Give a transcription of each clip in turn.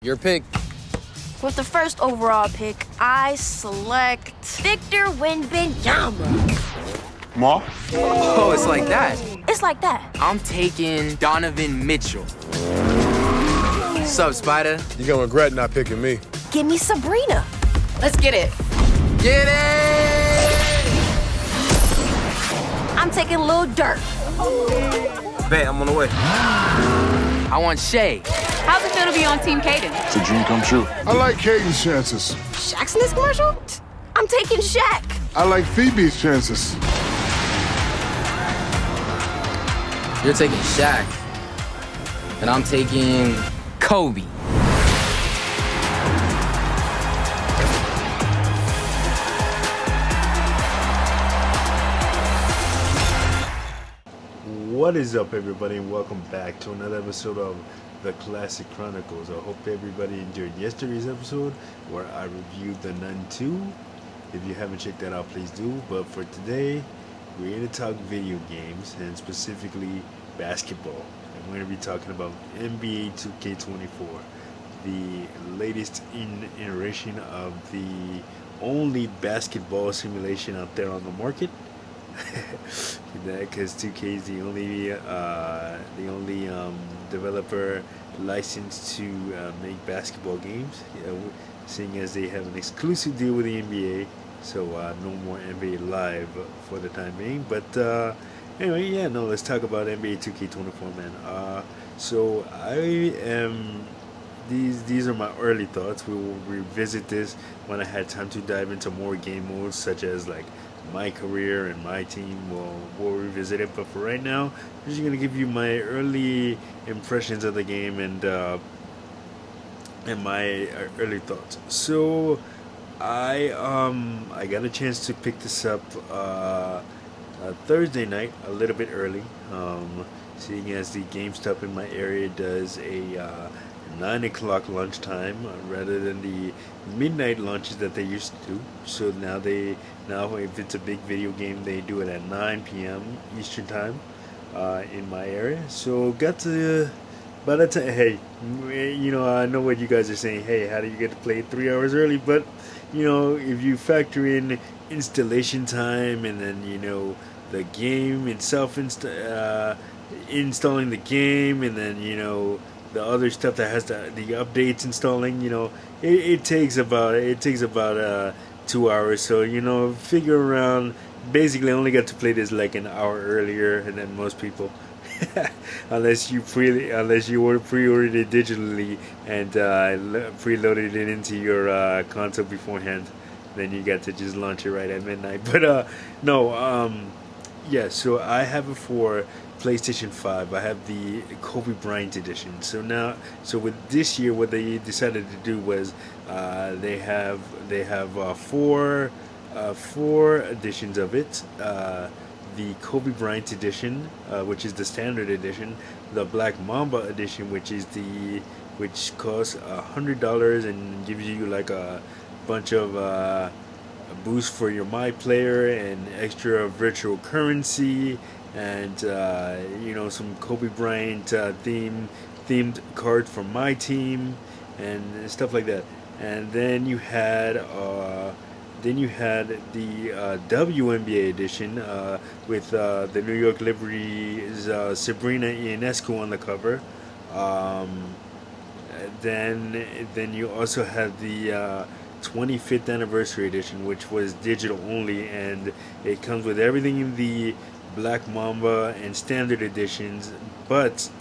Your pick. With the first overall pick, I select Victor Wembanyama. Ma? Oh, it's like that. It's like that. I'm taking Donovan Mitchell. Sup, Spider? You're gonna regret not picking me. Give me Sabrina. Let's get it. Get it! I'm taking Lil Durk. Bet, I'm on the way. I want Shay. How's it feel to be on Team Caden? It's a dream come true. I like Caden's chances. Shaq's in this commercial? I'm taking Shaq. I like Phoebe's chances. You're taking Shaq. And I'm taking Kobe. What is up, everybody, and welcome back to another episode of the Classic Chronicles. I hope everybody enjoyed yesterday's episode where I reviewed The Nun 2. If you haven't checked that out, please do. But for today, we're going to talk video games, and specifically basketball. And we're going to be talking about NBA 2K24, the latest iteration of the only basketball simulation out there on the market. Because 2K is the only developer licensed to make basketball games, seeing as they have an exclusive deal with the NBA, so no more NBA Live for the time being. But anyway, let's talk about NBA 2K24, man. So I am. These are my early thoughts. We will revisit this when I had time to dive into more game modes, such as like my career and my team. We'll revisit it, but for right now, I'm just gonna give you my early impressions of the game and my early thoughts. So I got a chance to pick this up Thursday night, a little bit early, seeing as the GameStop in my area does a 9 o'clock lunchtime rather than the midnight lunches that they used to do. So now if it's a big video game, they do it at 9 p.m. Eastern time in my area. So got to, by the time, hey, I know what you guys are saying. Hey, how do you get to play 3 hours early? But if you factor in installation time and then the game itself, installing the game, and then the other stuff that has the updates installing, it takes about 2 hours. So figure around. Basically, I only got to play this like an hour earlier than most people, unless you pre-ordered it digitally and preloaded it into your console beforehand. Then you got to just launch it right at midnight. But so I have it for PlayStation 5. I have the Kobe Bryant edition. So with this year, what they decided to do was they have four editions of it. The Kobe Bryant edition, which is the standard edition, the Black Mamba edition, which costs $100 and gives you like a bunch of a boost for your My Player and extra virtual currency, and some Kobe Bryant themed cards from my team and stuff like that. And then you had the WNBA edition with the New York Liberty's Sabrina Ionescu on the cover. Then you also had the 25th anniversary edition, which was digital only, and it comes with everything in the Black Mamba and standard editions, but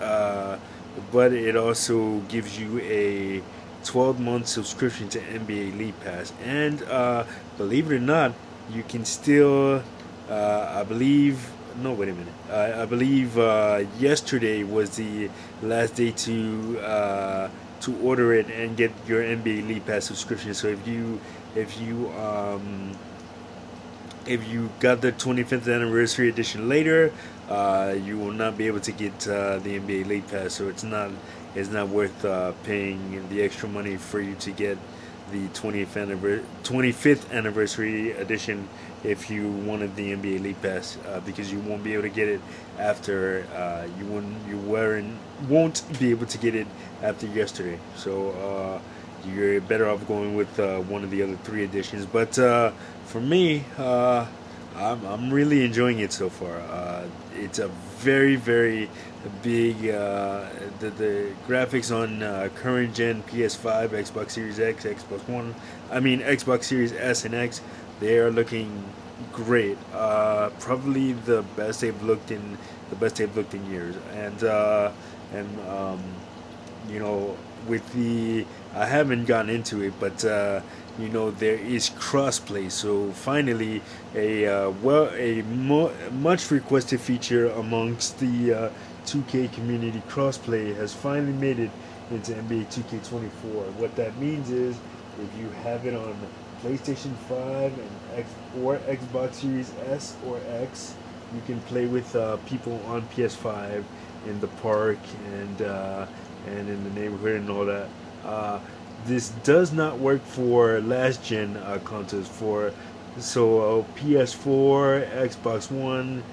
it also gives you a 12-month subscription to NBA League Pass. And believe it or not, you can still I believe yesterday was the last day to order it and get your NBA League Pass subscription. So if you got the 25th anniversary edition later, you will not be able to get the NBA League Pass. So it's not worth paying the extra money for you to get the 25th anniversary edition if you wanted the NBA League Pass, because you won't be able to get it after won't be able to get it after yesterday. So you're better off going with one of the other 3 editions. But for me, I'm really enjoying it so far. It's a very, very big. The graphics on current gen PS5, Xbox Series X, Xbox Series S and X, they are looking great. Probably the best they've looked in years. And with the, I haven't gotten into it, but there is crossplay. So finally, a much requested feature amongst the 2K community, crossplay has finally made it into NBA 2K24. What that means is, if you have it on PlayStation 5 or Xbox Series S or X, you can play with people on PS5 in the park and in the neighborhood and all that. This does not work for last gen consoles. So PS4, Xbox One,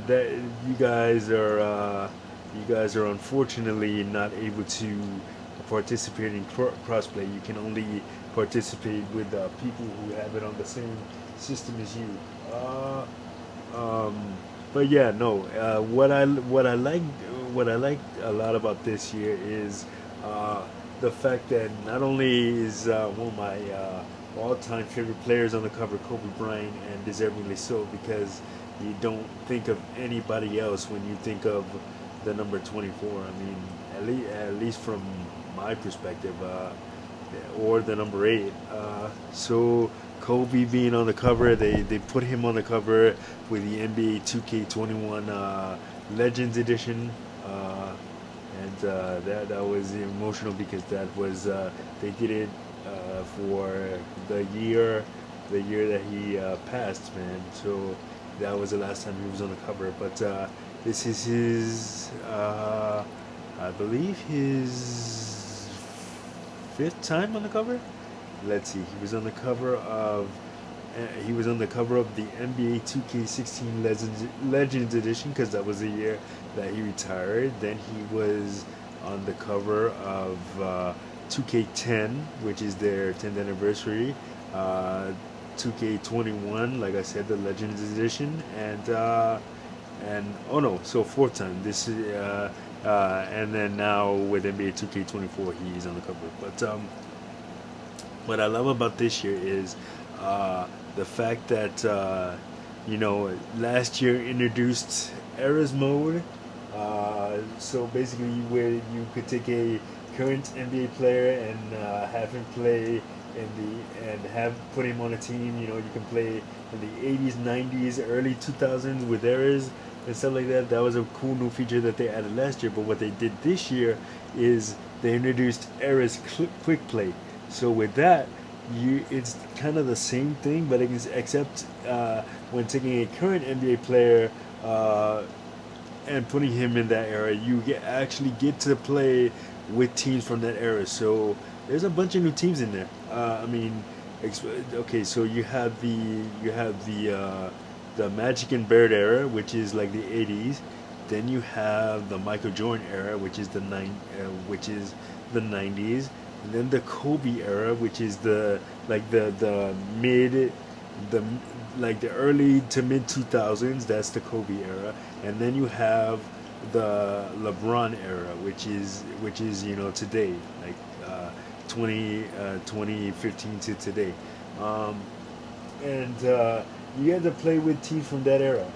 that you guys are unfortunately not able to participate in crossplay. You can only participate with people who have it on the same system as you. But yeah, no. What I like a lot about this year is the fact that not only is one of my all-time favorite players on the cover, Kobe Bryant, and deservingly so, because you don't think of anybody else when you think of the number 24. I mean, at least from my perspective, or the number 8. So Kobe being on the cover, they put him on the cover with the NBA 2K21 Legends Edition, and that was emotional because that was they did it for the year that he passed, man. So that was the last time he was on the cover. But this is his, I believe, his 5th time on the cover. Let's see. He was on the cover of the NBA 2K16 Legends Edition, because that was the year that he retired. Then he was on the cover of 2K10, which is their 10th anniversary. 2K21, like I said, the Legends Edition, and oh no, so 4th time. This is and then now with NBA 2K24, he's on the cover. But what I love about this year is the fact that last year introduced Eras Mode. So basically, where you could take a current NBA player and have him play put him on a team. You can play in the 80s, 90s, early 2000s with eras and stuff like that. That was a cool new feature that they added last year. But what they did this year is they introduced eras quick play. So with that, it's kind of the same thing, but except when taking a current NBA player and putting him in that era, you actually get to play with teams from that era. So there's a bunch of new teams in there. Okay, so you have the Magic and Bird era, which is like the 80s. Then you have the Michael Jordan era, which is the 90s. And then the Kobe era, which is the early to mid 2000s. That's the Kobe era. And then you have the LeBron era, which is today, like 2015 to today. And you get to play with teams from that era.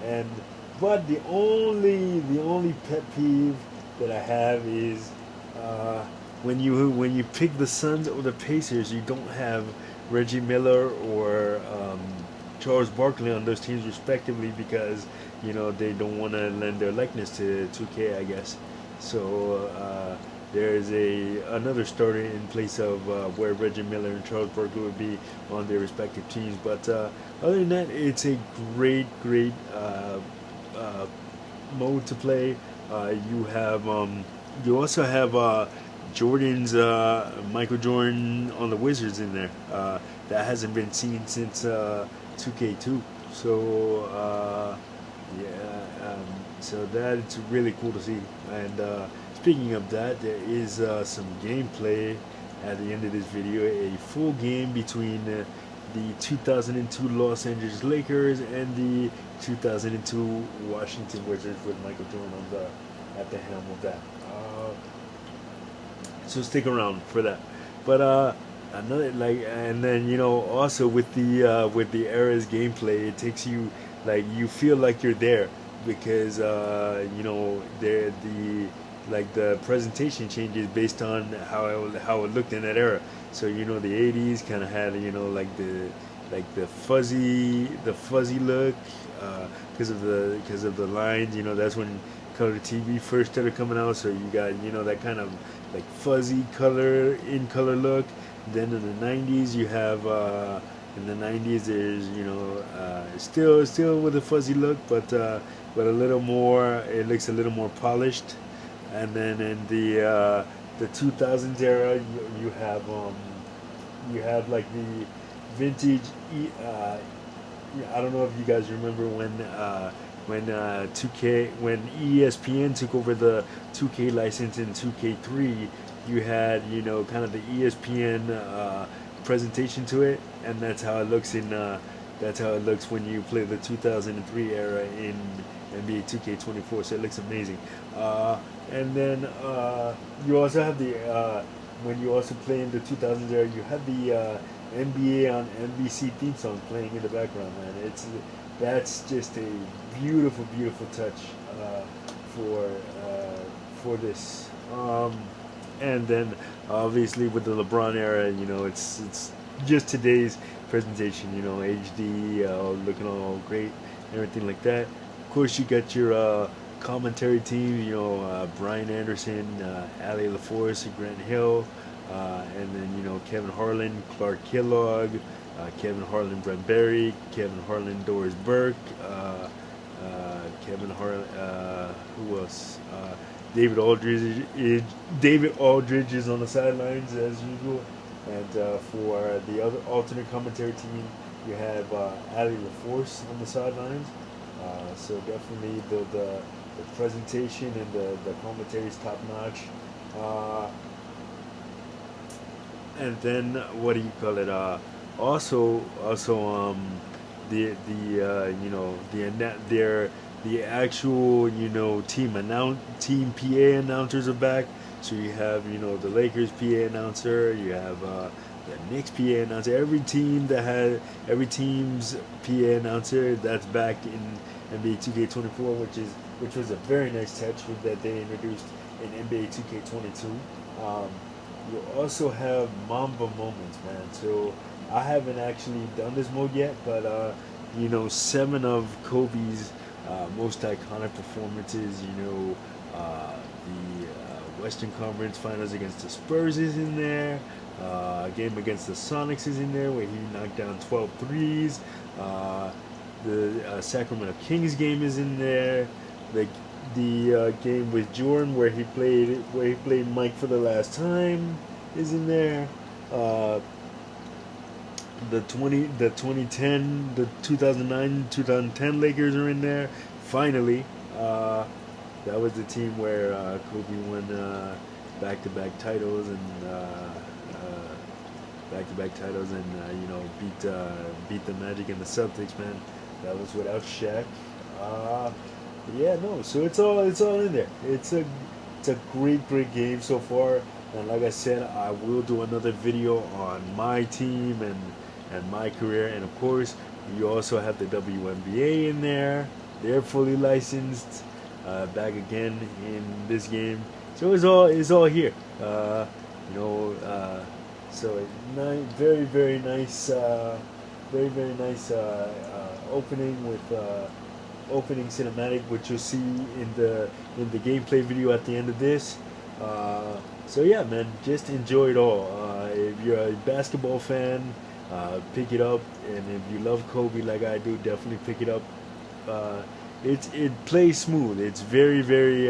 But the only pet peeve that I have is when you pick the Suns or the Pacers, you don't have Reggie Miller or Charles Barkley on those teams respectively, because they don't want to lend their likeness to 2K, I guess. So there is another starter in place of where Reggie Miller and Charles Barkley would be on their respective teams. But other than that, it's a great mode to play. You also have Jordan's Michael Jordan on the Wizards in there. That hasn't been seen since 2K2. So so that's really cool to see. And speaking of that, there is some gameplay at the end of this video. A full game between the 2002 Los Angeles Lakers and the 2002 Washington Wizards with Michael Jordan at the helm of that. So stick around for that. But another and then also with the Era's gameplay, it takes you you feel like you're there because the presentation changes based on how it looked in that era. So the 80s kind of had the fuzzy look because of the lines. That's when color TV first started coming out. So you got that kind of fuzzy color look. Then in the 90s you have there's still with a fuzzy look, but a little more. It looks a little more polished. And then in the 2000s era, you have the vintage. I don't know if you guys remember when ESPN took over the 2K license in 2K3. You had kind of the ESPN presentation to it, and that's how it looks when you play the 2003 era in NBA 2K24. So it looks amazing. And then you also have when you also play in the 2000s era, you have the NBA on NBC theme song playing in the background, man. That's just a beautiful, beautiful touch for this. And then obviously with the LeBron era, it's just today's presentation, HD, looking all great, everything like that. Of course, you got your commentary team, Brian Anderson, Ali LaForce, Grant Hill, and then Kevin Harlan, Clark Kellogg, Kevin Harlan, Brent Berry, Kevin Harlan, Doris Burke, Kevin Harlan, who else? David Aldridge is on the sidelines as usual, and for the other alternate commentary team, you have Ali LaForce on the sidelines. So definitely the presentation and the commentary is top notch. And then what do you call it? The actual team PA announcers are back. So you have the Lakers PA announcer, you have the Knicks PA announcer. Every team's PA announcer that's back in NBA 2K24, which was a very nice touch that they introduced in NBA 2K22. You also have Mamba moments, man. So I haven't actually done this mode yet, but 7 of Kobe's most iconic performances. The Western Conference Finals against the Spurs is in there. A game against the Sonics is in there where he knocked down 12 threes. The Sacramento Kings game is in there. The game with Jordan where he played Mike for the last time is in there. The 2010, the 2009, 2010 Lakers are in there. Finally, that was the team where Kobe won back-to-back titles and beat the Magic and the Celtics, man. That was without Shaq. So it's all in there. It's a great game so far. And like I said, I will do another video on my team and my career. And of course, you also have the WNBA in there. They're fully licensed, back again in this game. So it's all here. So very very nice, opening with opening cinematic, which you'll see in the gameplay video at the end of this. So yeah, man, just enjoy it all. If you're a basketball fan, pick it up, and if you love Kobe like I do, definitely pick it up. It plays smooth. It's very very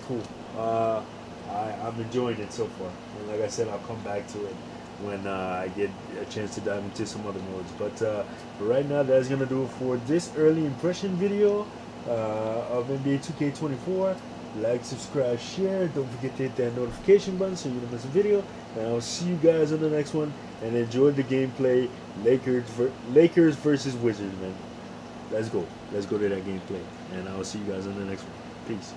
cool. I'm enjoying it so far. And like I said, I'll come back to it when I get a chance to dive into some other modes. But for right now, that's going to do it for this early impression video of NBA 2K24. Like, subscribe, share. Don't forget to hit that notification button so you don't miss a video. And I'll see you guys on the next one. And enjoy the gameplay. Lakers versus Wizards, man. Let's go. Let's go to that gameplay. And I'll see you guys on the next one. Peace.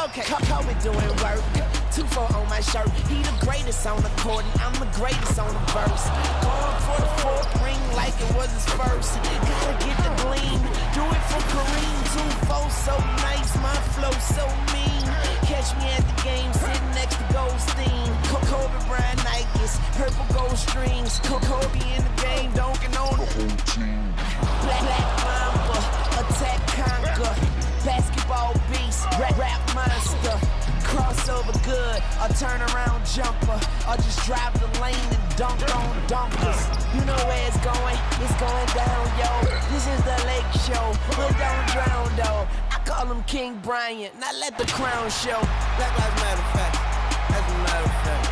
Okay, Kobe doing work. 2-4 on my shirt. He the greatest on the court, and I'm the greatest on the verse. Going for the fourth ring like it was his first. Gotta get the gleam. Do it for Kareem. 2-4 so nice, my flow so mean. Catch me at the game, sitting next to Goldstein. Kobe Bryant Nikes, purple gold strings. Kobe in the game, dunking on the whole team. Black Mamba, attack conquer. Basketball beast, rap monster. Crossover good, a turnaround jumper. Or just drive the lane and dunk on dunkers. You know where it's going down, yo. This is the Lake Show, but don't drown, though. I call him King Bryant, now let the crown show. Black Lives Matter fact, that's a matter of fact.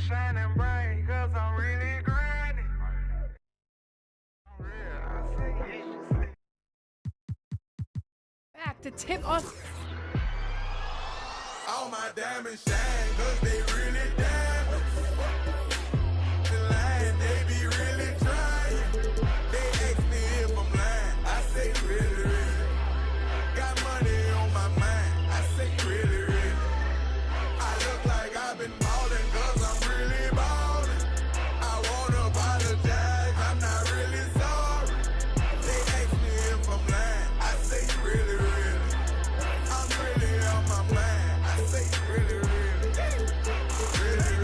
Shining bright, cause I'm really grinding. Back to tip us. All my diamonds shine, cause they really diamonds. The line, they be really trying. They ask me if I'm lying, I say really, really. Got money on my mind, I say really, really. I look like I've been ballin' cause I'm really ballin'. I wanna apologize, I'm not really sorry. They ask me if I'm lying, I say really, really. I'm really on my mind, I say really, really.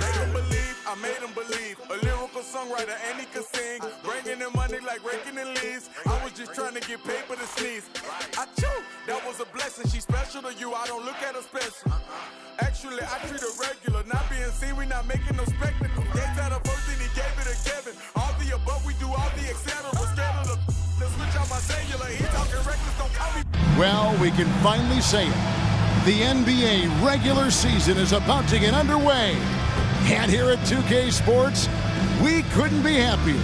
Make them believe, I made them believe. A lyrical songwriter and he could sing. Bringing in money like raking in leaves. I was just trying to get paper to sneeze. I chew, that was a blessing. She's special to you, I don't look at her special. Actually, I treat her regular. Not being seen, we not making no spectacle. Gave that a first and he gave it to Kevin. All the above, we do all the etc. Scared of the switch out my cellular. He talking reckless, don't call me. Well, we can finally say it. The NBA regular season is about to get underway. And here at 2K Sports, we couldn't be happier.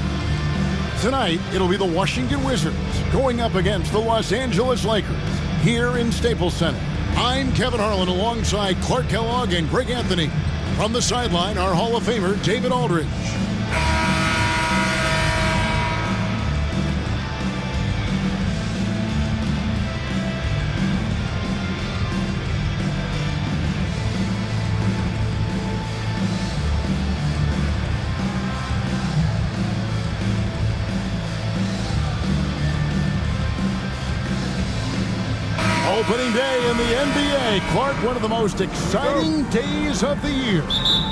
Tonight, it'll be the Washington Wizards going up against the Los Angeles Lakers here in Staples Center. I'm Kevin Harlan alongside Clark Kellogg and Greg Anthony. From the sideline, our Hall of Famer, David Aldridge. Opening day in the NBA. Clark, one of the most exciting days of the year.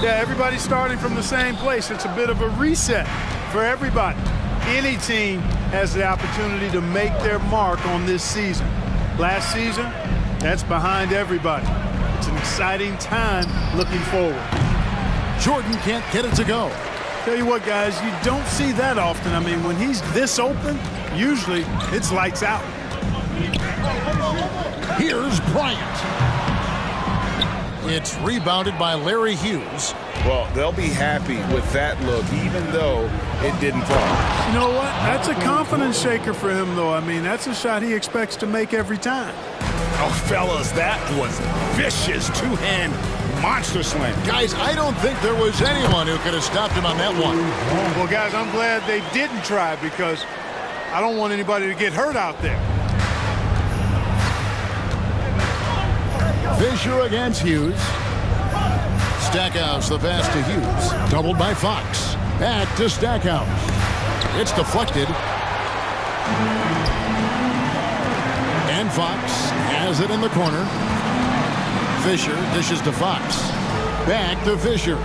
Yeah, everybody's starting from the same place. It's a bit of a reset for everybody. Any team has the opportunity to make their mark on this season. Last season, that's behind everybody. It's an exciting time looking forward. Jordan can't get it to go. Tell you what, guys, you don't see that often. I mean, when he's this open, usually it's lights out. Here's Bryant. It's rebounded by Larry Hughes. Well, they'll be happy with that look, even though it didn't fall. You know what? That's a confidence shaker for him, though. I mean, that's a shot he expects to make every time. Oh, fellas, that was vicious two-hand monster slam. Guys, I don't think there was anyone who could have stopped him on that one. Well, guys, I'm glad they didn't try because I don't want anybody to get hurt out there. Fisher against Hughes. Stackhouse the pass to Hughes. Doubled by Fox. Back to Stackhouse. It's deflected. And Fox has it in the corner. Fisher dishes to Fox. Back to Fisher.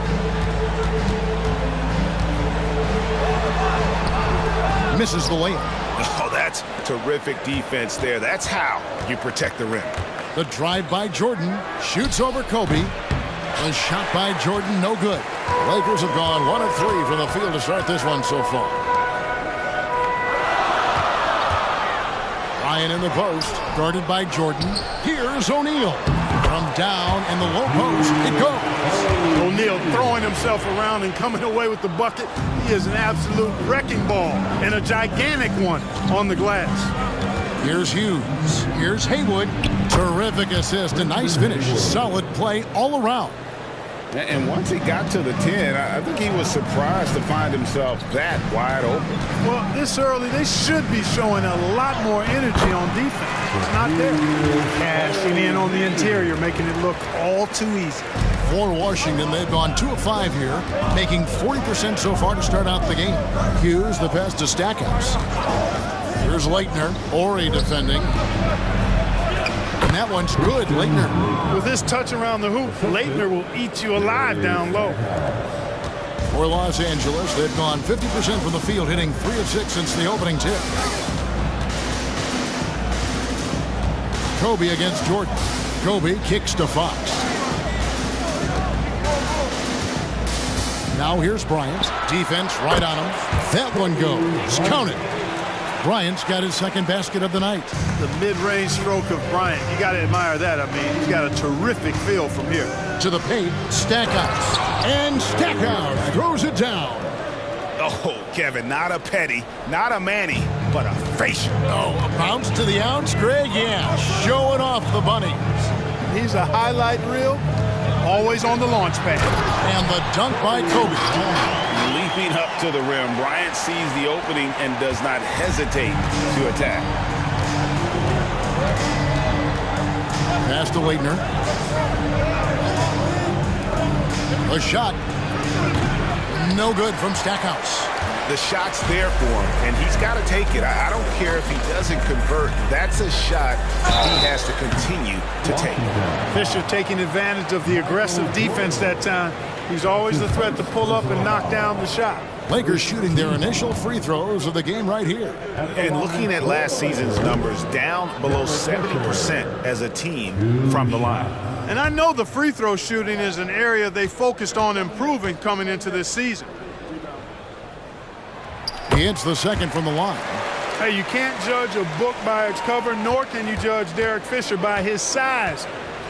Misses the layup. Oh, that's terrific defense there. That's how you protect the rim. The drive by Jordan. Shoots over Kobe. The shot by Jordan, no good. Lakers have gone 1 of 3 from the field to start this one so far. Ryan in the post, guarded by Jordan. Here's O'Neal. From down in the low post, it goes. O'Neal throwing himself around and coming away with the bucket. He is an absolute wrecking ball and a gigantic one on the glass. Here's Hughes. Here's Haywood. Terrific assist, a nice finish. Solid play all around. And once he got to the 10, I think he was surprised to find himself that wide open. Well, this early, they should be showing a lot more energy on defense. It's not there. Cashing in on the interior, making it look all too easy. For Washington, they've gone 2 of 5 here, making 40% so far to start out the game. Hughes, the pass to Stackhouse. Here's Leitner. Ori defending. And that one's good, Leitner. With this touch around the hoop, Leitner will eat you alive down low. For Los Angeles, they've gone 50% from the field, hitting 3 of 6 since the opening tip. Kobe against Jordan. Kobe kicks to Fox. Now here's Bryant. Defense right on him. That one goes. Count it. Bryant's got his second basket of the night. The mid-range stroke of Bryant, you got to admire that. I mean, he's got a terrific feel from here. To the paint, Stackhouse. And Stackhouse throws it down. Oh, Kevin, not a petty, not a Manny, but a facial. Oh, a bounce to the ounce, Greg? Yeah, showing off the bunnies. He's a highlight reel, always on the launch pad. And the dunk by Kobe. Leaping up to the rim, Bryant sees the opening and does not hesitate to attack. Pass to Leitner. A shot. No good from Stackhouse. The shot's there for him, and he's got to take it. I don't care if he doesn't convert. That's a shot he has to continue to take. Fisher taking advantage of the aggressive defense that time. He's always the threat to pull up and knock down the shot. Lakers shooting their initial free throws of the game right here. And looking at last season's numbers, down below 70% as a team from the line. And I know the free throw shooting is an area they focused on improving coming into this season. He hits the second from the line. Hey, you can't judge a book by its cover, nor can you judge Derek Fisher by his size.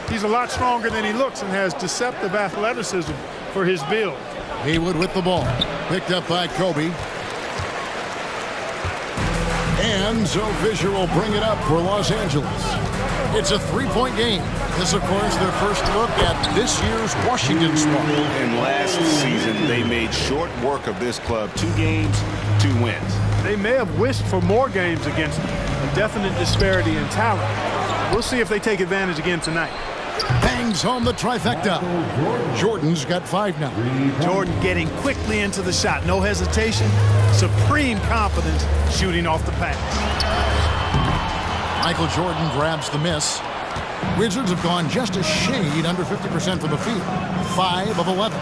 He's a lot stronger than he looks and has deceptive athleticism for his build. Haywood with the ball. Picked up by Kobe. And so Fisher will bring it up for Los Angeles. It's a 3-point game. This, of course, their first look at this year's Washington squad. And last season, they made short work of this club. 2 games, 2 wins. They may have wished for more games against them. A definite disparity in talent. We'll see if they take advantage again tonight. Bangs home the trifecta. Jordan's got 5 now. Jordan getting quickly into the shot. No hesitation. Supreme confidence shooting off the pass. Michael Jordan grabs the miss. Wizards have gone just a shade under 50% from the field. 5 of 11.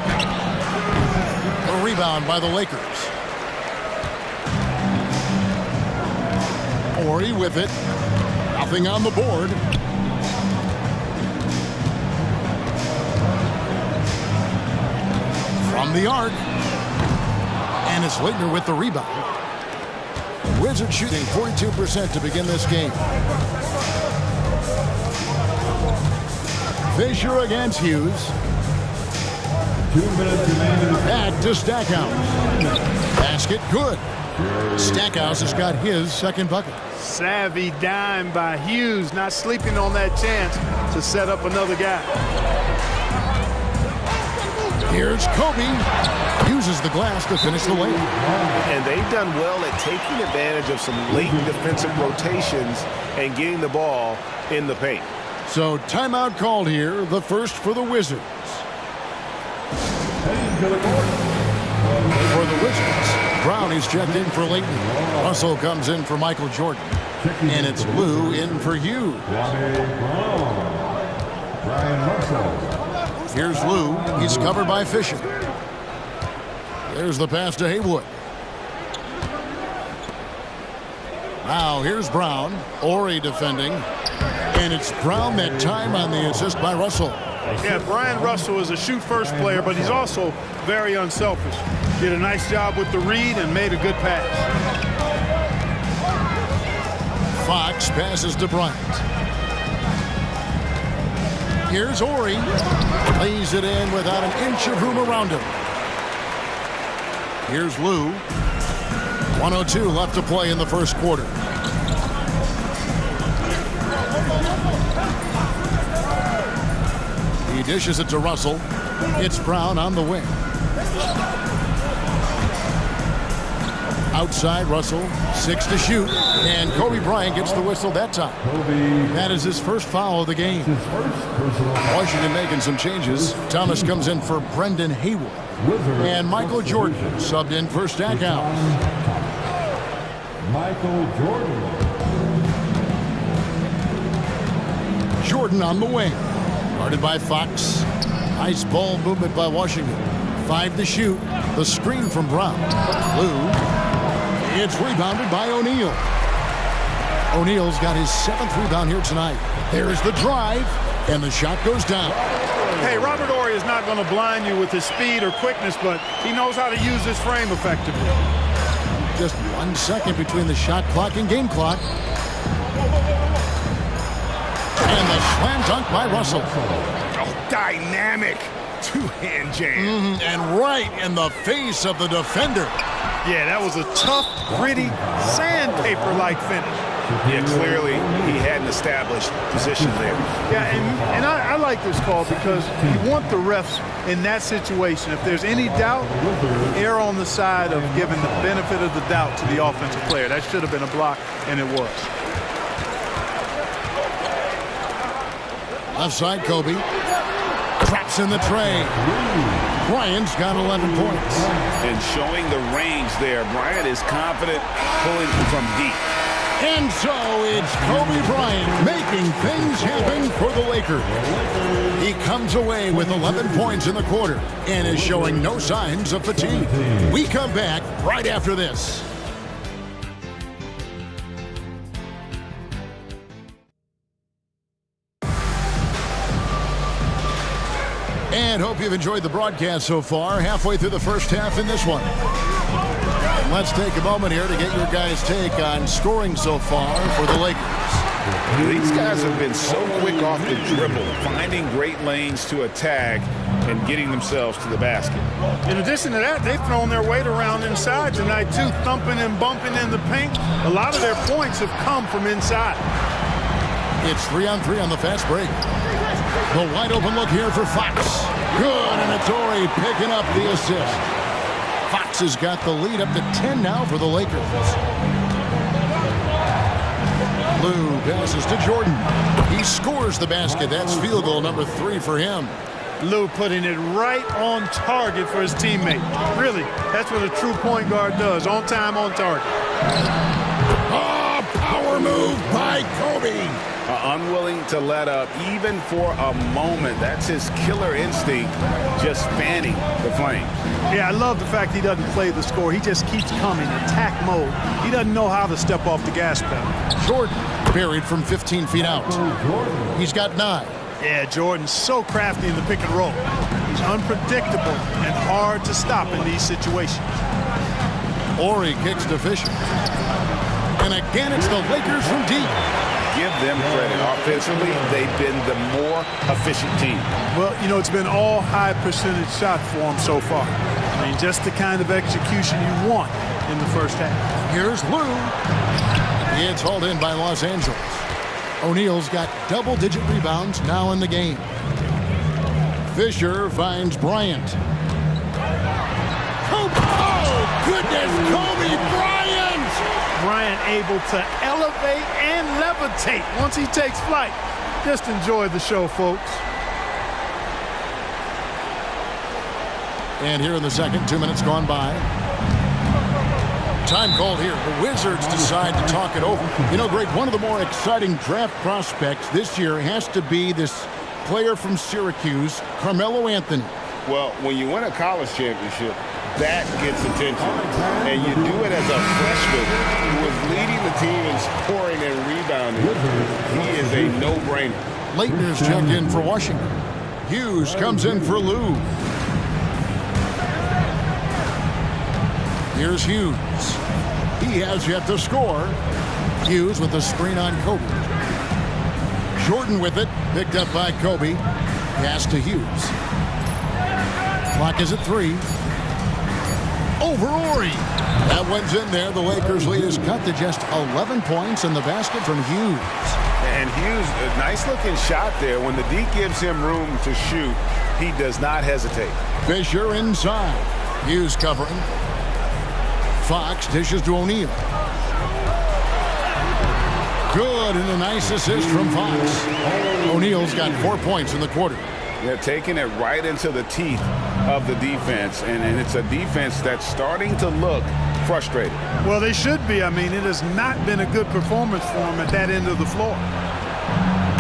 A rebound by the Lakers. Ori with it. Nothing on the board. From the arc. And it's Leitner with the rebound. Wizards shooting 42% to begin this game. Fisher against Hughes. 2 minutes remaining. Back to Stackhouse. Basket good. Stackhouse has got his second bucket. Savvy dime by Hughes, not sleeping on that chance to set up another guy. Here's Kobe. Uses the glass to finish the layup. And they've done well at taking advantage of some late defensive rotations and getting the ball in the paint. So timeout called here, the first for the Wizards. For the Wizards, Brown. He's checked in for Leighton. Russell comes in for Michael Jordan. And it's Lou in for Hughes. Here's Lou. He's covered by Fisher. There's the pass to Haywood. Now here's Brown. Ori defending. And it's Brown that time on the assist by Russell. Yeah, Brian Russell is a shoot-first player, but he's also very unselfish. Did a nice job with the read and made a good pass. Fox passes to Bryant. Here's Ori. Lays it in without an inch of room around him. Here's Lou. 1:02 left to play in the first quarter. He dishes it to Russell. It's Brown on the wing. Outside Russell, 6 to shoot, and Kobe Bryant gets the whistle that time. That is his first foul of the game. Washington making some changes. Thomas comes in for Brendan Haywood, and Michael Jordan subbed in for Stackhouse. Michael Jordan. Jordan on the wing, guarded by Fox. Nice ball movement by Washington. 5 to shoot. The screen from Brown. Lou. It's rebounded by O'Neal. O'Neal's got his 7th rebound here tonight. There's the drive, and the shot goes down. Hey, Robert Horry is not going to blind you with his speed or quickness, but he knows how to use his frame effectively. Just 1 second between the shot clock and game clock. And the slam dunk by Russell. Oh, dynamic two-hand jam. And right in the face of the defender. Yeah, that was a tough, gritty, sandpaper-like finish. Yeah, clearly he hadn't established position there. Yeah, and I like this call because you want the refs in that situation. If there's any doubt, err on the side of giving the benefit of the doubt to the offensive player. That should have been a block, and it was. Left side, Kobe. Traps in the tray. Bryant's got 11 points. And showing the range there. Bryant is confident pulling from deep. And so it's Kobe Bryant making things happen for the Lakers. He comes away with 11 points in the quarter and is showing no signs of fatigue. We come back right after this. And hope you've enjoyed the broadcast so far. Halfway through the first half in this one. And let's take a moment here to get your guys' take on scoring so far for the Lakers. These guys have been so quick off the dribble, finding great lanes to attack and getting themselves to the basket. In addition to that, they've thrown their weight around inside tonight, too, thumping and bumping in the paint. A lot of their points have come from inside. It's 3-on-3 on the fast break. The wide open look here for Fox. Good, and it's Ori picking up the assist. Fox has got the lead up to 10 now for the Lakers. Lou passes to Jordan. He scores the basket. That's field goal number 3 for him. Lou putting it right on target for his teammate. Really, that's what a true point guard does. On time, on target. Oh, power move by Kobe. Unwilling to let up even for a moment. That's his killer instinct, just fanning the flames. Yeah, I love the fact he doesn't play the score. He just keeps coming, attack mode. He doesn't know how to step off the gas pedal. Jordan buried from 15 feet out. He's got 9. Yeah, Jordan's so crafty in the pick and roll. He's unpredictable and hard to stop in these situations. Ori kicks to Fisher. And again, it's the Lakers from deep. Give them credit. Offensively, they've been the more efficient team. Well, you know, it's been all high percentage shot for them so far. I mean, just the kind of execution you want in the first half. Here's Lou. It's hauled in by Los Angeles. O'Neal's got double-digit rebounds now in the game. Fisher finds Bryant. Oh, goodness, Kobe Bryant! Bryant able to elevate and levitate once he takes flight. Just enjoy the show, folks. And here in the second, 2 minutes gone by. Time called here. The Wizards decide to talk it over. You know, Greg, one of the more exciting draft prospects this year has to be this player from Syracuse, Carmelo Anthony. Well, when you win a college championship, that gets attention. And you do it as a freshman who is leading the team in scoring and rebounding. He is a no-brainer. Leitner's checked in for Washington. Hughes comes in for Lou. Here's Hughes. He has yet to score. Hughes with the screen on Kobe. Jordan with it. Picked up by Kobe. Pass to Hughes. Clock is at 3. Over Ori. That one's in there. The Lakers lead is cut to just 11 points in the basket from Hughes. And Hughes, a nice-looking shot there. When the D gives him room to shoot, he does not hesitate. Fisher inside. Hughes covering. Fox dishes to O'Neal. Good, and a nice assist from Fox. O'Neal's got 4 points in the quarter. They're taking it right into the teeth of the defense, and it's a defense that's starting to look frustrated. Well, they should be. I mean, it has not been a good performance for them at that end of the floor.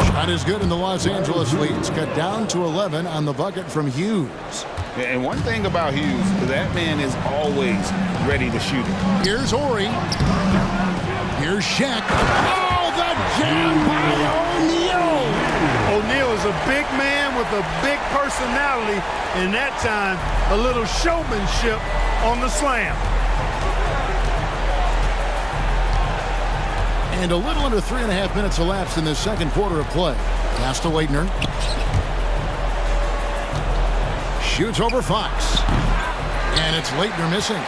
Shot is good, and the Los Angeles leads cut down to 11 on the bucket from Hughes. And one thing about Hughes, that man is always ready to shoot it. Here's Ori. Here's Shaq. Oh, the jam by O'Neal. O'Neal is a big man with a big personality, and that time a little showmanship on the slam. And a little under 3.5 minutes elapsed in the second quarter of play. Pass to Leitner. Shoots over Fox. And it's Leitner missing.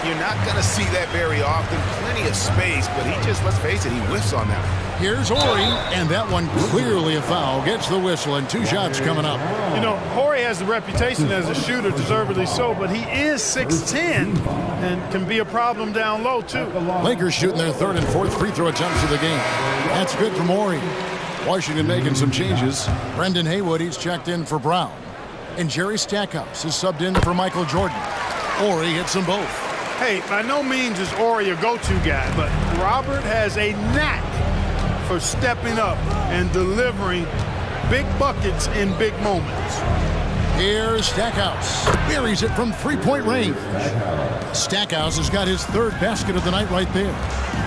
You're not going to see that very often. Plenty of space, but he just, let's face it, he whiffs on that one. Here's Ori, and that one clearly a foul. Gets the whistle, and 2 shots coming up. You know, Horry has the reputation as a shooter, deservedly so, but he is 6'10", and can be a problem down low, too. Lakers shooting their 3rd and 4th free throw attempts of the game. That's good from Ori. Washington making some changes. Brendan Haywood, he's checked in for Brown. And Jerry Stackhouse is subbed in for Michael Jordan. Ori hits them both. Hey, by no means is Ori a go-to guy, but Robert has a knack for stepping up and delivering big buckets in big moments. Here's Stackhouse. Buries it from 3-point range. Stackhouse has got his 3rd basket of the night right there.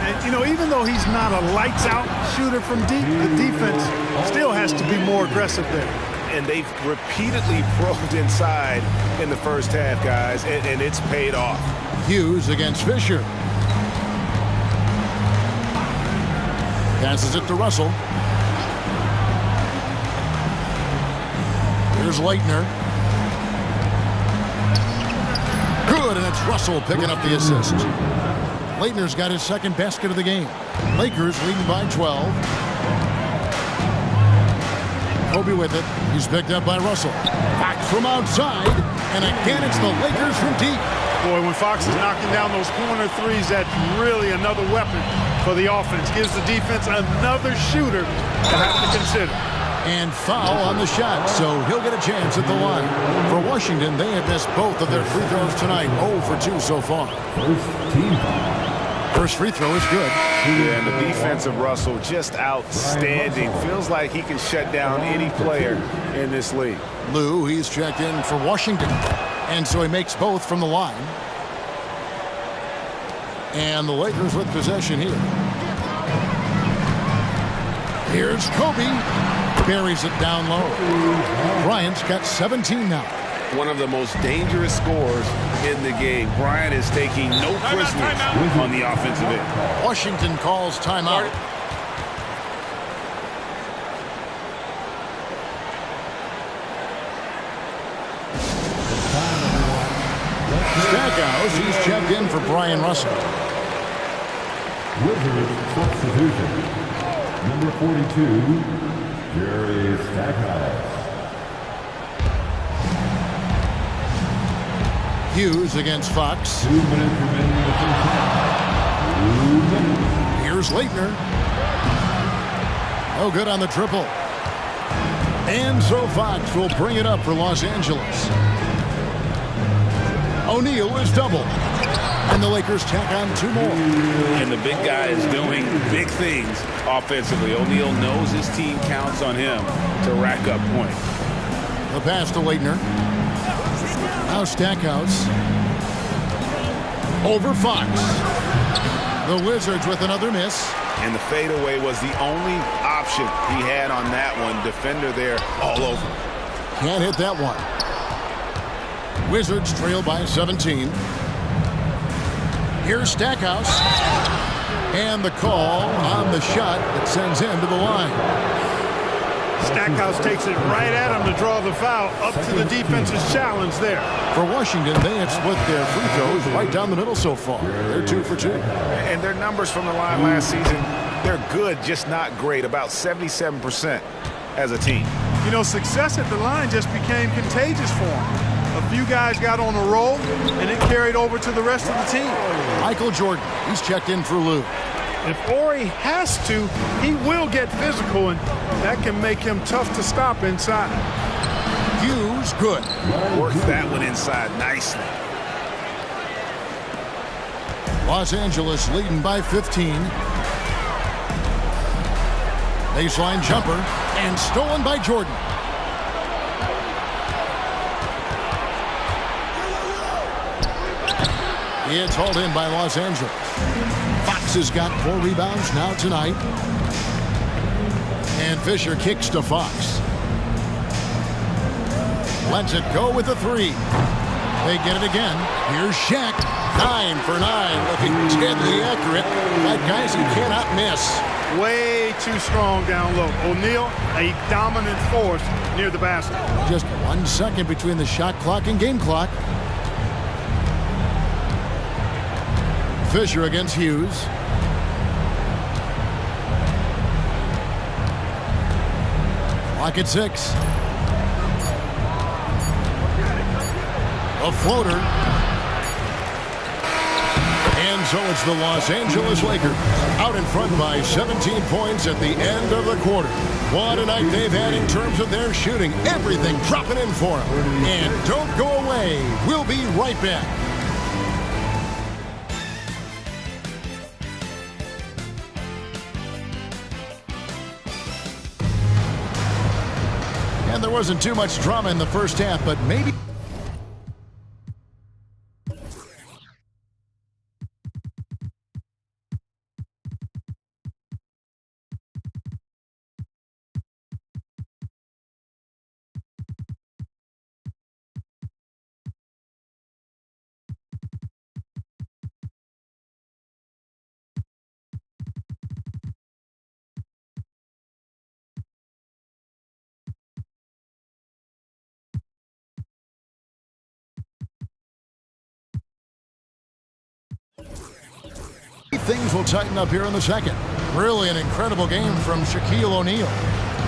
And, you know, even though he's not a lights-out shooter from deep, the defense still has to be more aggressive there. And they've repeatedly probed inside in the first half, guys, and it's paid off. Hughes against Fisher. Passes it to Russell. Here's Leitner. Good, and it's Russell picking up the assist. Leitner's got his 2nd basket of the game. Lakers leading by 12. Kobe with it. He's picked up by Russell. Fox from outside, and again it's the Lakers from deep. Boy, when Fox is knocking down those corner threes, that's really another weapon for the offense. Gives the defense another shooter to have to consider. And foul on the shot, so he'll get a chance at the line. For Washington, they have missed both of their free throws tonight. 0 for 2 so far. First free throw is good. Yeah, and the defense of Russell just outstanding. Feels like he can shut down any player in this league. Lou, he's checked in for Washington. And so he makes both from the line. And the Lakers with possession here. Here's Kobe. Buries it down low. Bryant's got 17 now. One of the most dangerous scorers in the game. Bryant is taking no prisoners on the offensive end. Washington calls timeout. Stackhouse, he's checked in for Brian Russell. Wizards substitution. Number 42, Jerry Stackhouse. Hughes against Fox. 2 minutes remaining in the first half. 2 minutes. Here's Leitner. Oh, good on the triple. And so Fox will bring it up for Los Angeles. O'Neal is double. And the Lakers tack on 2 more. And the big guy is doing big things offensively. O'Neal knows his team counts on him to rack up points. The pass to Leitner. Now Stackhouse. Over Fox. The Wizards with another miss. And the fadeaway was the only option he had on that one. Defender there all over. Can't hit that one. Wizards trail by 17. Here's Stackhouse. And the call on the shot that sends him to the line. Stackhouse takes it right at him to draw the foul, up to the defense's challenge there. For Washington, they have split their free throws right down the middle so far. They're 2 for 2. And their numbers from the line last season, they're good, just not great. About 77% as a team. You know, success at the line just became contagious for him. A few guys got on a roll, and it carried over to the rest of the team. Michael Jordan, he's checked in for Lou. If Horry has to, he will get physical, and that can make him tough to stop inside. Hughes, good. Worked that one inside nicely. Los Angeles leading by 15. Baseline jumper, and stolen by Jordan. It's hauled in by Los Angeles. Fox has got 4 rebounds now tonight. And Fisher kicks to Fox. Lets it go with a 3. They get it again. Here's Shaq. 9 for 9. Looking deadly accurate. Like guys he cannot miss. Way too strong down low. O'Neal, a dominant force near the basket. Just 1 second between the shot clock and game clock. Fisher against Hughes. Clock at 6. A floater. And so it's the Los Angeles Lakers out in front by 17 points at the end of the quarter. What a night they've had in terms of their shooting. Everything dropping in for them. And don't go away. We'll be right back. And there wasn't too much drama in the first half, but maybe... things will tighten up here in the second. Really an incredible game from Shaquille O'Neal.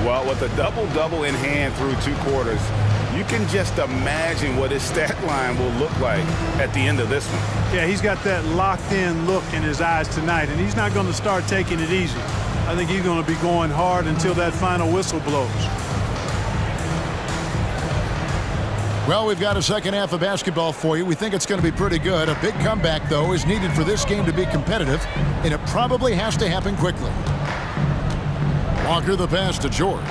Well, with a double-double in hand through 2 quarters, you can just imagine what his stat line will look like at the end of this one. Yeah, he's got that locked-in look in his eyes tonight, and he's not going to start taking it easy. I think he's going to be going hard until that final whistle blows. Well, we've got a second half of basketball for you. We think it's going to be pretty good. A big comeback, though, is needed for this game to be competitive, and it probably has to happen quickly. Walker the pass to George.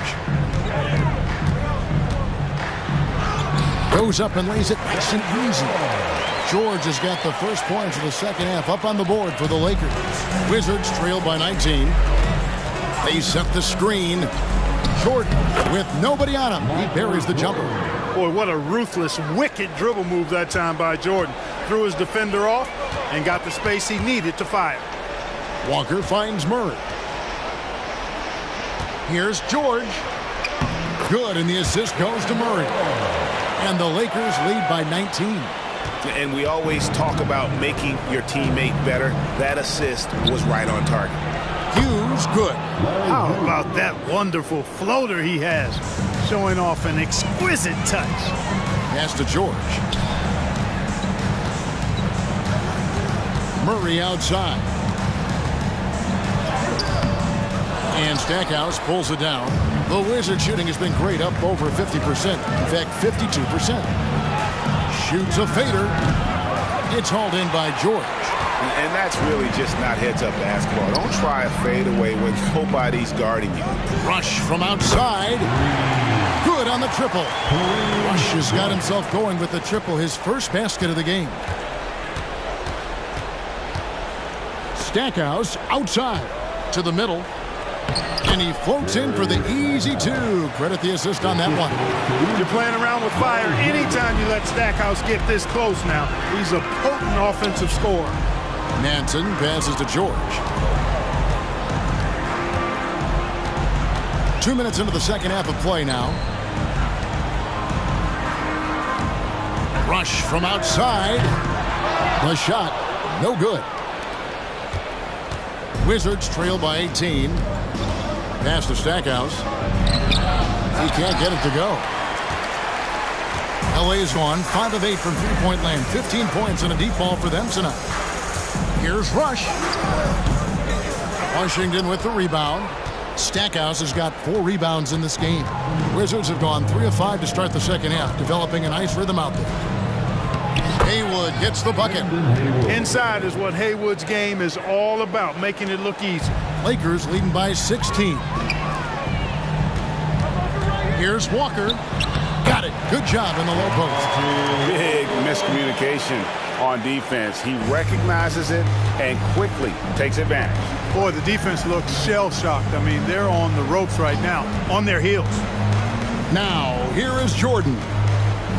Goes up and lays it nice and easy. George has got the first points of the second half up on the board for the Lakers. Wizards trail by 19. They set the screen. Jordan with nobody on him. He buries the jumper. Boy, what a ruthless, wicked dribble move that time by Jordan. Threw his defender off and got the space he needed to fire. Walker finds Murray. Here's George. Good, and the assist goes to Murray. And the Lakers lead by 19. And we always talk about making your teammate better. That assist was right on target. Hughes, good. How about that wonderful floater he has? Showing off an exquisite touch. Pass to George. Murray outside. And Stackhouse pulls it down. The Wizard shooting has been great, up over 50%. In fact, 52%. Shoots a fader. It's hauled in by George. And that's really just not heads-up basketball. Don't try a fadeaway when nobody's guarding you. Rush from outside. Good on the triple. Rush has got himself going with the triple, his first basket of the game. Stackhouse outside to the middle. And he floats in for the easy two. Credit the assist on that one. You're playing around with fire anytime you let Stackhouse get this close now. He's a potent offensive scorer. Manson passes to George. 2 minutes into the second half of play now. Rush from outside. The shot, no good. Wizards trail by 18. Pass to Stackhouse. He can't get it to go. LA's won 5 of 8 from three-point land. 15 points and a deep ball for them tonight. Here's Rush. Washington with the rebound. Stackhouse has got 4 rebounds in this game. Wizards have gone 3 of 5 to start the second half, developing a nice rhythm out there. Haywood gets the bucket. Inside is what Haywood's game is all about, making it look easy. Lakers leading by 16. Here's Walker. Got it. Good job in the low post. Big miscommunication on defense. He recognizes it and quickly takes advantage. Boy, the defense looks shell-shocked. I mean, they're on the ropes right now, on their heels. Now, here is Jordan.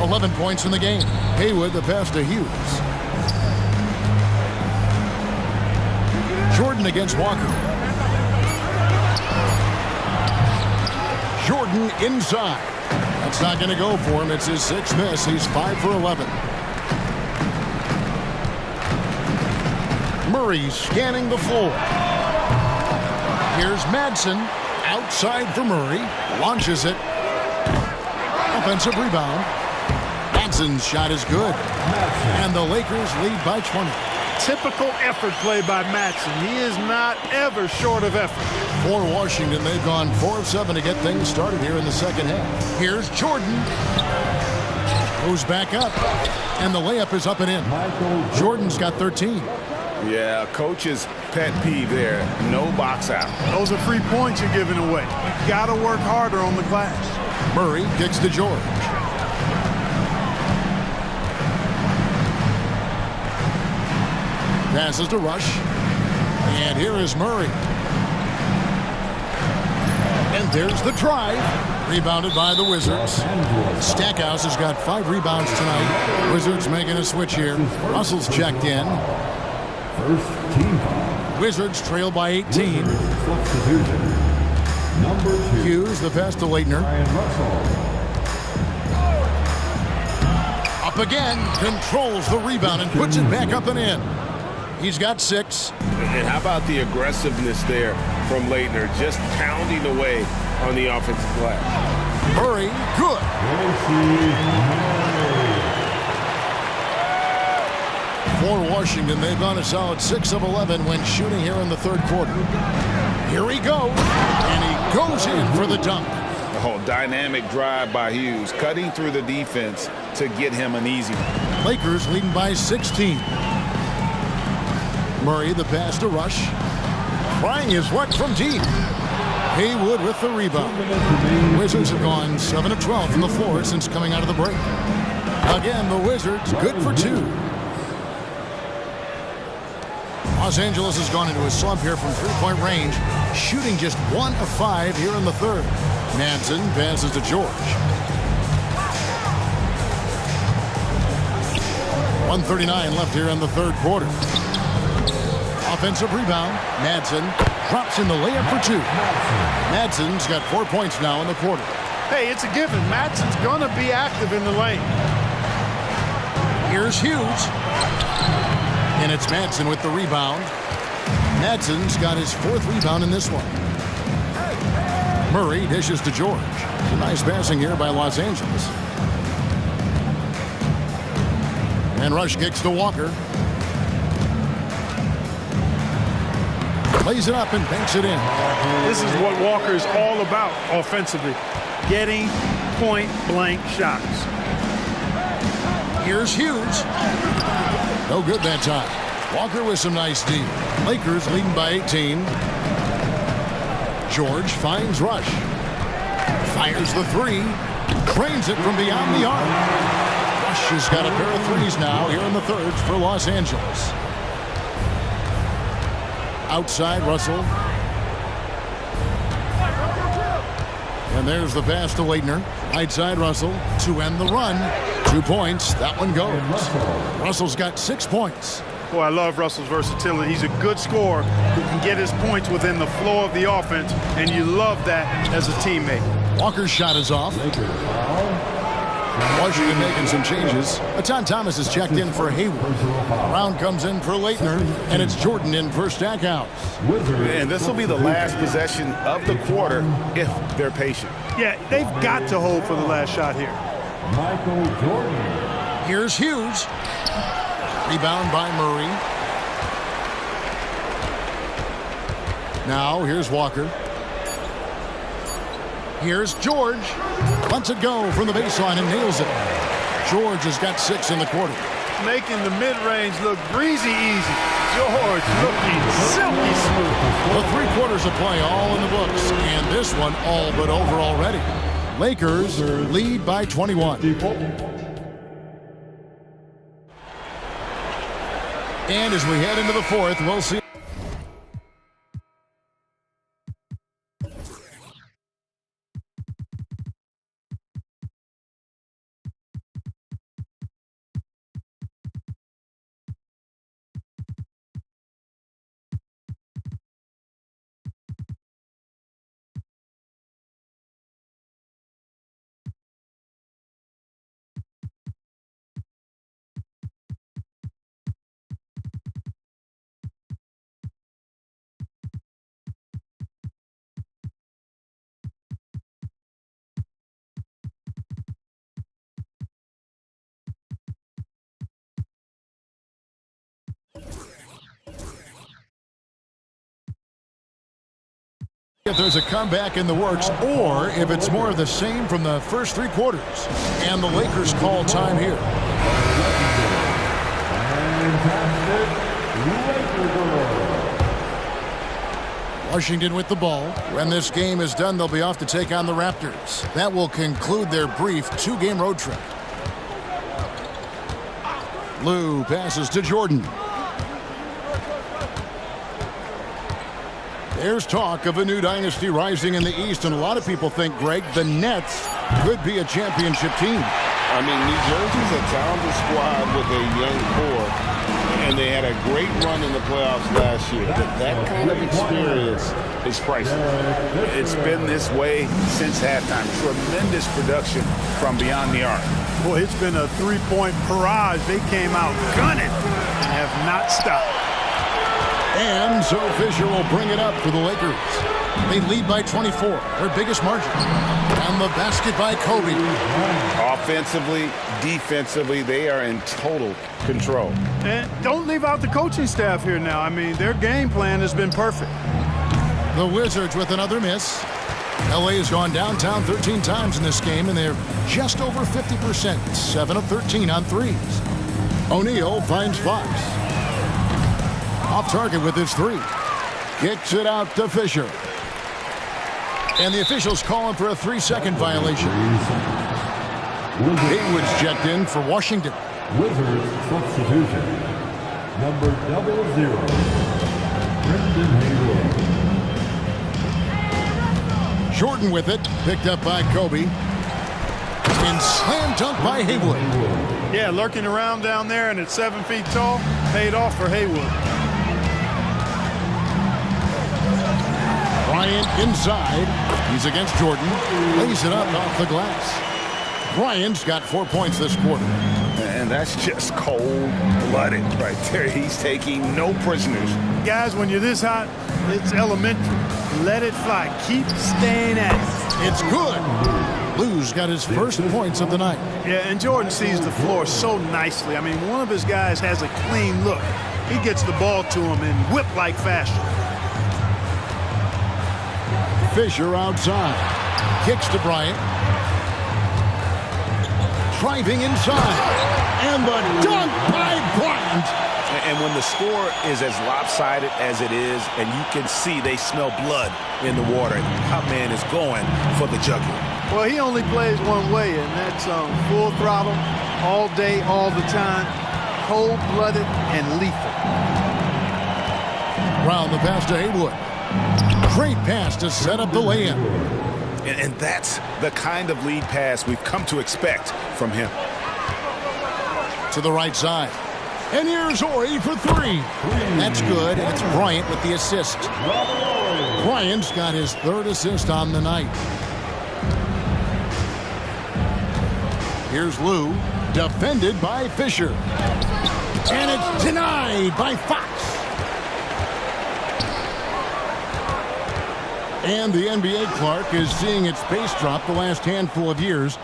11 points in the game. Haywood the pass to Hughes. Jordan against Walker. Jordan inside. That's not going to go for him. It's his 6th miss. He's 5 for 11. Murray scanning the floor. Here's Madsen. Outside for Murray. Launches it. Offensive rebound. Madsen's shot is good. And the Lakers lead by 20. Typical effort play by Madsen. He is not ever short of effort. For Washington, they've gone 4 of 7 to get things started here in the second half. Here's Jordan. Goes back up. And the layup is up and in. Jordan's got 13. Yeah, coach's pet peeve there. No box out. Those are free points you're giving away. You got to work harder on the glass. Murray kicks to George. Passes to Rush. And here is Murray. And there's the drive. Rebounded by the Wizards. Stackhouse has got 5 rebounds tonight. Wizards making a switch here. Russell's checked in. First team. Wizards trail by 18. Number 2. Hughes, the pass to Leitner. Up again. Controls the rebound and puts it back up and in. He's got 6. And how about the aggressiveness there from Leitner, just pounding away on the offensive glass. Murray, good. For Washington, they've gone a solid 6 of 11 when shooting here in the third quarter. Here he goes, and he goes in for the dunk. Oh, dynamic drive by Hughes, cutting through the defense to get him an easy one. Lakers leading by 16. Murray, the pass to Rush. Trying his luck from deep. Haywood with the rebound. Wizards have gone 7 of 12 from the floor since coming out of the break. Again, the Wizards good for 2. Los Angeles has gone into a slump here from three-point range, shooting just 1 of 5 here in the third. Manson passes to George. 1:39 left here in the third quarter. Offensive rebound. Madsen drops in the layup for 2. Madsen's got 4 points now in the quarter. Hey, it's a given. Madsen's going to be active in the lane. Here's Hughes. And it's Madsen with the rebound. Madsen's got his 4th rebound in this one. Murray dishes to George. Nice passing here by Los Angeles. And Rush kicks to Walker. Plays it up and banks it in. This is what Walker is all about offensively. Getting point-blank shots. Here's Hughes. No good that time. Walker with some nice D. Lakers leading by 18. George finds Rush. Fires the three. Cranes it from beyond the arc. Rush has got a pair of threes now here in the third for Los Angeles. Outside Russell. And there's the pass to Leitner. Right side Russell to end the run. 2 points. That one goes. Russell's got 6 points. Boy, I love Russell's versatility. He's a good scorer who can get his points within the flow of the offense, and you love that as a teammate. Walker's shot is off. Washington making some changes. Atan Thomas is checked in for Hayward. Brown comes in for Leitner, and it's Jordan in for Stackhouse. And this will be the last possession of the quarter if they're patient. Yeah, they've got to hold for the last shot here. Michael Jordan. Here's Hughes. Rebound by Murray. Now here's Walker. Here's George. Lets it go from the baseline and nails it. George has got 6 in the quarter. Making the mid-range look breezy easy. George looking silky smooth. The 3 quarters of play all in the books, and this one all but over already. Lakers lead by 21. And as we head into the fourth, we'll see. If there's a comeback in the works, or if it's more of the same from the first 3 quarters. And the Lakers call time here. Washington with the ball. When this game is done, they'll be off to take on the Raptors. That will conclude their brief 2-game road trip. Lou passes to Jordan. There's talk of a new dynasty rising in the East, and a lot of people think, Greg, the Nets could be a championship team. I mean, New Jersey's a talented squad with a young core, and they had a great run in the playoffs last year. But that kind of experience is priceless. It's been this way since halftime. Tremendous production from beyond the arc. Boy, it's been a 3-point barrage. They came out gunning and have not stopped. And so Fisher will bring it up for the Lakers. They lead by 24, their biggest margin. And the basket by Kobe. Offensively, defensively, they are in total control. And don't leave out the coaching staff here now. I mean, their game plan has been perfect. The Wizards with another miss. LA has gone downtown 13 times in this game, and they're just over 50%, 7 of 13 on threes. O'Neal finds Fox. Off target with his 3. Kicks it out to Fisher. And the officials calling for a 3-second violation. Hayward's checked in for Washington. Wizards substitution. Number 00. Brendan Hayward. Jordan with it. Picked up by Kobe. And slam dunk by Hayward. Yeah, lurking around down there and at 7 feet tall. Paid off for Hayward. Bryant inside. He's against Jordan. Lays it up off the glass. Bryant's got 4 points this quarter. And that's just cold-blooded right there. He's taking no prisoners. Guys, when you're this hot, it's elementary. Let it fly. Keep staying at it. It's good. Lou's got his first points of the night. Yeah, and Jordan sees the floor so nicely. I mean, one of his guys has a clean look. He gets the ball to him in whip-like fashion. Fisher outside. Kicks to Bryant. Driving inside. And the dunk by Bryant. And when the score is as lopsided as it is, and you can see they smell blood in the water, our man is going for the jugular. Well, he only plays one way, and that's full throttle, all day, all the time, cold-blooded and lethal. Round the pass to Haywood. Great pass to set up the lay-in. And that's the kind of lead pass we've come to expect from him. To the right side. And here's Ori for three. That's good, and it's Bryant with the assist. Bryant's got his third assist on the night. Here's Lou, defended by Fisher. And it's denied by Fox. And the NBA, Clark, is seeing its pace drop the last handful of years.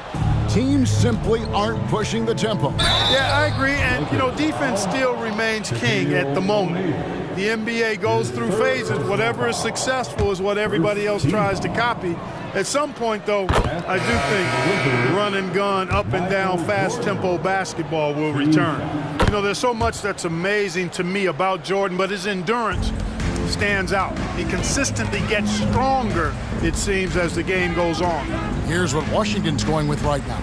Teams simply aren't pushing the tempo. Yeah, I agree. And, defense still remains king at the moment. The NBA goes through phases. Whatever is successful is what everybody else tries to copy. At some point, though, I do think run and gun, up and down, fast tempo basketball will return. There's so much that's amazing to me about Jordan, but his endurance stands out. He consistently gets stronger, it seems, as the game goes on. Here's what Washington's going with right now.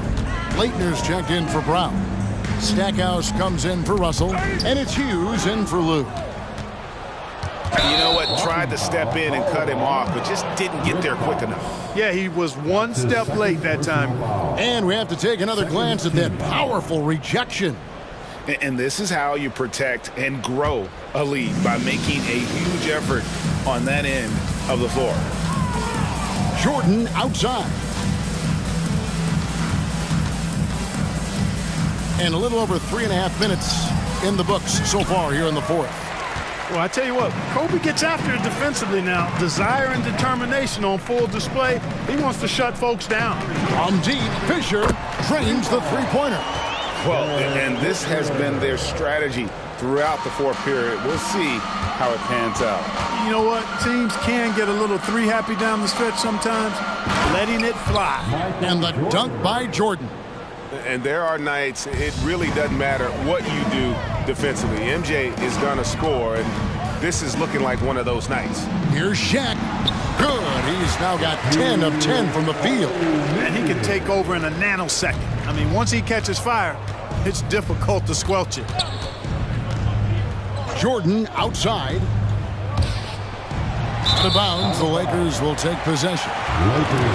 Leitner's checked in for Brown. Stackhouse comes in for Russell, and it's Hughes in for Lou. You know what? Tried to step in and cut him off, but just didn't get there quick enough. Yeah, he was one step late that time. And we have to take another glance at that powerful rejection. And this is how you protect and grow a lead, by making a huge effort on that end of the floor. Jordan outside. And a little over 3.5 minutes in the books so far here in the fourth. Well, I tell you what, Kobe gets after it defensively now. Desire and determination on full display. He wants to shut folks down. From deep, Fisher drains the three-pointer. Well, and this has been their strategy throughout the fourth period. We'll see how it pans out. You know what? Teams can get a little three-happy down the stretch sometimes, letting it fly. And the dunk by Jordan. And there are nights it really doesn't matter what you do defensively. MJ is going to score, and this is looking like one of those nights. Here's Shaq. Good. He's now got 10 of 10 from the field. And he can take over in a nanosecond. I mean, once he catches fire, it's difficult to squelch it. Jordan outside. Out of bounds, the Lakers will take possession.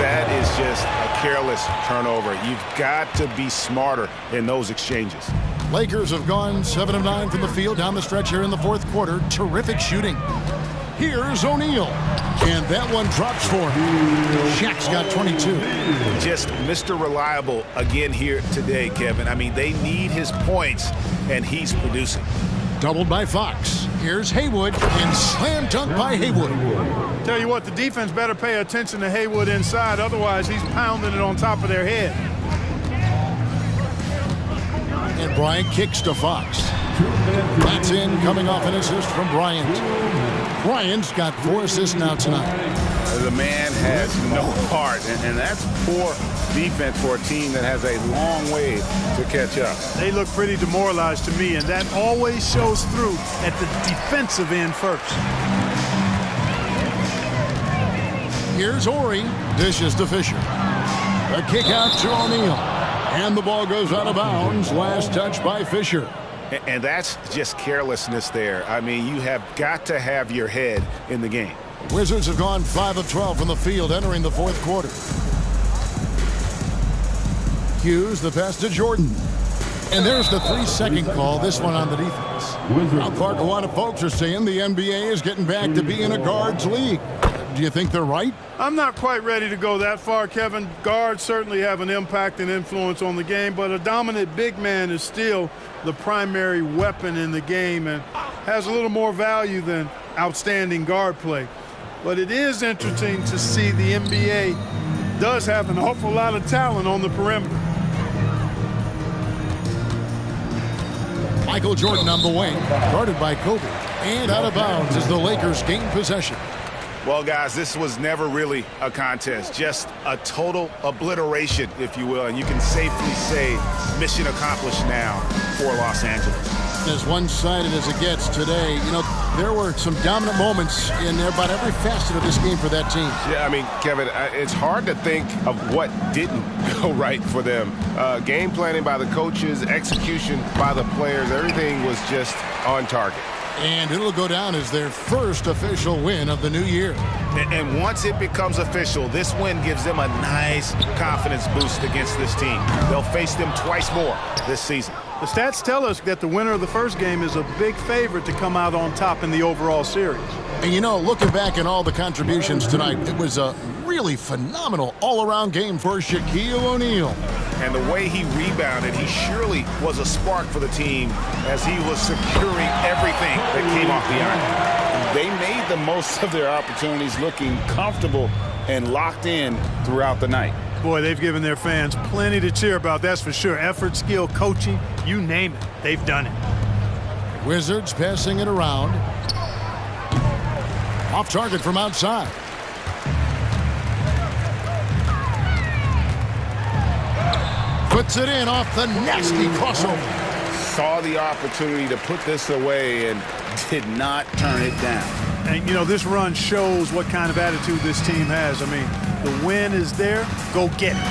That is just a careless turnover. You've got to be smarter in those exchanges. Lakers have gone 7 of 9 from the field down the stretch here in the fourth quarter. Terrific shooting. Here's O'Neal. And that one drops for him. Shaq's got 22. Just Mr. Reliable again here today, Kevin. I mean, they need his points, and he's producing. Doubled by Fox. Here's Haywood, and slam dunk by Haywood. Tell you what, the defense better pay attention to Haywood inside. Otherwise, he's pounding it on top of their head. And Bryant kicks to Fox. That's in, coming off an assist from Bryant. Bryant's got 4 assists now tonight. The man has no heart, and that's poor defense for a team that has a long way to catch up. They look pretty demoralized to me, and that always shows through at the defensive end first. Here's Ori. Dishes to Fisher. A kick out to O'Neal. And the ball goes out of bounds. Last touch by Fisher. And that's just carelessness there. I mean, you have got to have your head in the game. Wizards have gone 5 of 12 from the field entering the fourth quarter. Hughes, the pass to Jordan. And there's the 3-second call, this one on the defense. Now, Clark, a lot of folks are saying the NBA is getting back to being a guards league. Do you think they're right? I'm not quite ready to go that far, Kevin. Guards certainly have an impact and influence on the game, but a dominant big man is still the primary weapon in the game and has a little more value than outstanding guard play. But it is interesting to see the NBA does have an awful lot of talent on the perimeter. Michael Jordan on the wing, guarded by Kobe, and out of bounds as the Lakers gain possession. Well, guys, this was never really a contest, just a total obliteration, if you will, and you can safely say mission accomplished now for Los Angeles. As one-sided as it gets today, you know, there were some dominant moments in about every facet of this game for that team. Yeah, I mean, Kevin, it's hard to think of what didn't go right for them. Game planning by the coaches, execution by the players, everything was just on target. And it'll go down as their first official win of the new year. And once it becomes official, this win gives them a nice confidence boost against this team. They'll face them twice more this season. The stats tell us that the winner of the first game is a big favorite to come out on top in the overall series. And you know, looking back at all the contributions tonight, it was a really phenomenal all-around game for Shaquille O'Neal. And the way he rebounded, he surely was a spark for the team as he was securing everything that came off the iron. They made the most of their opportunities, looking comfortable and locked in throughout the night. Boy, they've given their fans plenty to cheer about, that's for sure. Effort, skill, coaching, you name it, they've done it. Wizards passing it around. Off target from outside. Puts it in off the nasty crossover. Saw the opportunity to put this away and did not turn it down. And, you know, this run shows what kind of attitude this team has. I mean, the win is there. Go get it.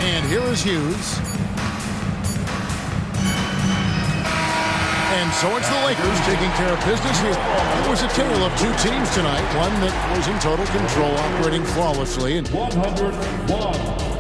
And here is Hughes. And so it's the Lakers taking care of business here. It was a tale of two teams tonight. One that was in total control, operating flawlessly. And 101.